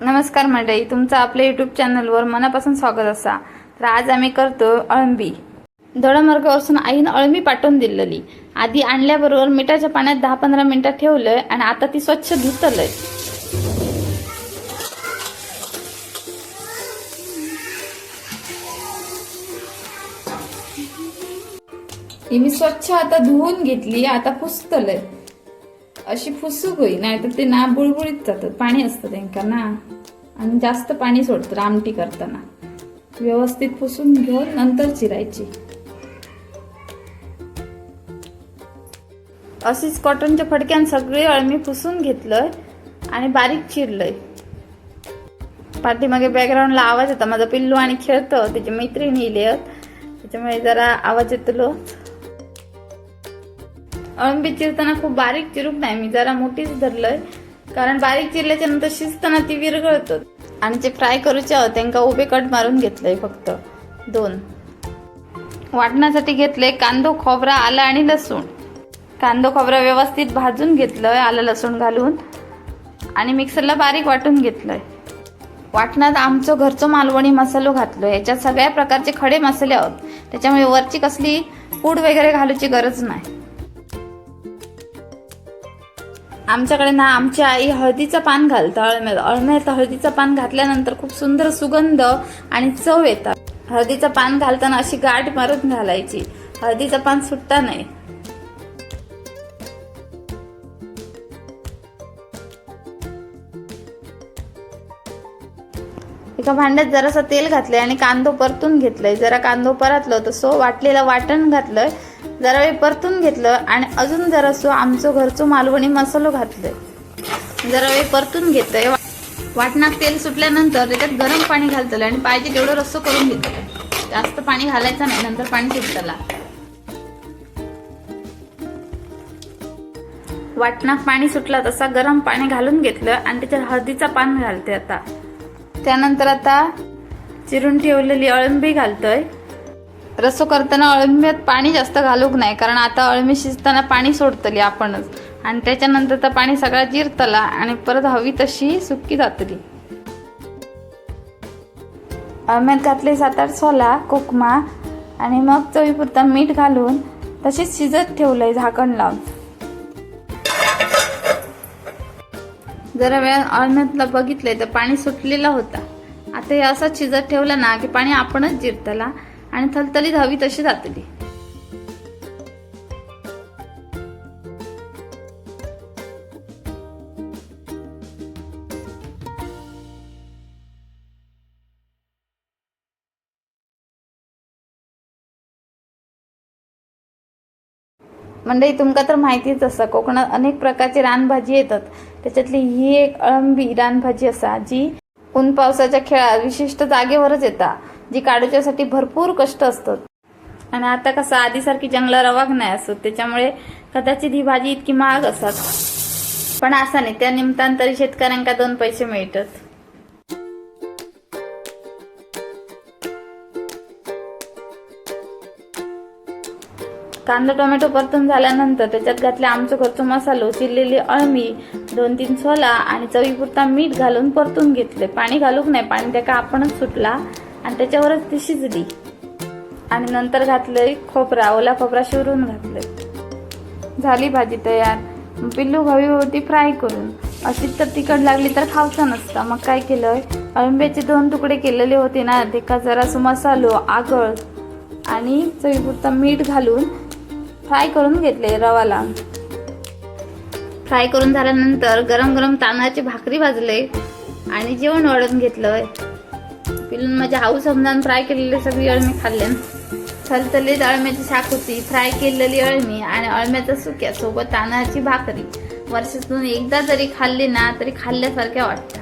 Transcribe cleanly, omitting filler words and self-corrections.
नमस्कार मंडळी, तुमचं आपल्या यूट्यूब चॅनलवर मनापासून स्वागत असा। तर आज आम्ही करतो अळंबी। दोडामार्गावरून आईने अळंबी पाठवून दिलेली। आधी आणल्याबरोबर मिठाच्या पाण्यात 10-15 मिनिटं ठेवलंय आणि आता ती स्वच्छ धुतलंय। ही मी स्वच्छ आता धुवून घेतली। आता पुसतलंय, अशी फुसूक होई, नाही तर ते ना बुळबुळीत जातात, पाणी असतं त्यांना ना, आणि जास्त पाणी सोडतं आमटी करताना। व्यवस्थित पुसून घेऊन नंतर चिरायची। अशीच कॉटनच्या फडक्यान सगळे अळमी पुसून घेतलंय आणि बारीक चिरलंय। पाठीमागे बॅकग्राऊंडला आवाज येतो, माझा पिल्लू आणि खेळतं, त्याची मैत्रिणी इलेत, त्याच्यामुळे जरा आवाज येतो। अळंबी चिरताना खूप बारीक चिरूक नाही, मी जरा मोठीच धरलंय, कारण बारीक चिरल्याच्या नंतर शिजताना ती विरघळतात। आणि जे फ्राय करूचे आहोत त्यांना उभे कट मारून घेतलंय, फक्त 2। वाटण्यासाठी घेतलंय कांदो, खोबरा, आलं आणि लसूण। कांदो खोबरा व्यवस्थित भाजून घेतलंय आलं लसूण घालून, आणि मिक्सरला बारीक वाटून घेतलंय। वाटणात आमचं घरचं मालवणी मसालो घातलोय। याच्यात सगळ्या प्रकारचे खडे मसाले आहोत, त्याच्यामुळे वरची कसली पूड वगैरे घालूची गरज नाही। आमच्याकडे ना आमची आई हळदीचं पान घालतं अळम्यात। हळदीचं पान घातल्यानंतर खूप सुंदर सुगंध आणि चव येतात। हळदीचं पान घालताना अशी गाठ मारून घालायची, हळदीचं पान सुट्टा नाही। एका भांड्यात जरासं तेल घातलंय आणि कांदो परतून घेतलंय। जरा कांदो परतलो तर वाटलेलं वाटण घातलंय, जरा वेळ परतून घेतलं आणि अजून जरासं आमचं घरचं मालवणी मसालो घातलंय, जरा वेळ परतून घेतलंय। वाटणात तेल सुटल्यानंतर त्याच्यात गरम पाणी घालतलं आणि पाहिजे तेवढं रस्सं करून घेतलं। जास्त पाणी घालायचं नाही, नंतर पाणी सुटतला। वाटणात पाणी सुटलं तसा गरम पाणी घालून घेतलं आणि त्याच्यात हळदीचं पान घालते आता। त्यानंतर आता चिरून ठेवलेली अळंबी घालतोय। रस्सो करताना अळंब्यात पाणी जास्त घालूक नाही, कारण आता अळंबी शिजताना पाणी सोडतली आपणच, आणि त्याच्यानंतर तर पाणी सगळं जिरतला आणि परत हवी तशी सुक्की जातली। अळंब्यात घातले 7-8 सोला कोकमा, आणि मग चवीपुरता मीठ घालून तशीच शिजत ठेवलंय झाकण लावून। जरा वेळ अळम्यातला बघितलंय तर पाणी सुटलेला होता। आता हे असंच शिजत ठेवलं ना की पाणी आपणच जिरतला आणि थलथलीत हवी तशी जातली। मंडळी, तुमका तर माहितीच असा, कोकणात अनेक प्रकारची रानभाजी येतात, त्याच्यातली ही एक अळंबी रानभाजी असा, जी ऊन पावसाच्या खेळात विशिष्ट जागेवरच येता, जी काढूच्यासाठी भरपूर कष्ट असतात। आणि आता कसं आधीसारखी जंगला रवाग नाही असत, त्याच्यामुळे कदाचित ही भाजी इतकी महाग असतात, पण असं नाही, त्या निमित्तानं शेतकऱ्यांका 2 पैसे मिळतात। कांदा टोमॅटो परतून झाल्यानंतर त्याच्यात घातले आमचं घरचं मसालो, चिरलेली अळमी, 2-3 सोला आणि चवीपुरता मीठ घालून परतून घेतले। पाणी घालूक नाही, पाणी त्याका आपणच सुटला आणि त्याच्यावरच ती शिजली। आणि नंतर घातलंय खोबरा, ओला खोबरा शिवरून घातलंय। झाली भाजी तयार। पिल्लू हवी होती फ्राय करून, अशीच तर तिखट लागली तर खावचा नसता, मग काय केलंय, अळंब्याचे 2 तुकडे केलेले होते ना, त्याका जरासं मसालो, आगळ आणि चवीपुरता मीठ घालून फ्राय करून घेतले रवाला। फ्राय करून झाल्यानंतर गरम गरम तांदळाची भाकरी भाजले आणि जेवण वाढून घेतलंय। पिल्लून माझ्या हाऊस समजावून फ्राय केलेली सगळी अळमी खाल्ले। थलथलीत अळम्याची शाक होती, फ्राय केलेली अळमी आणि अळम्याच्या सुक्या सोबत तांदळाची भाकरी वर्षातून एकदा जरी खाल्ली ना तरी खाल्ल्यासारख्या वाटतात।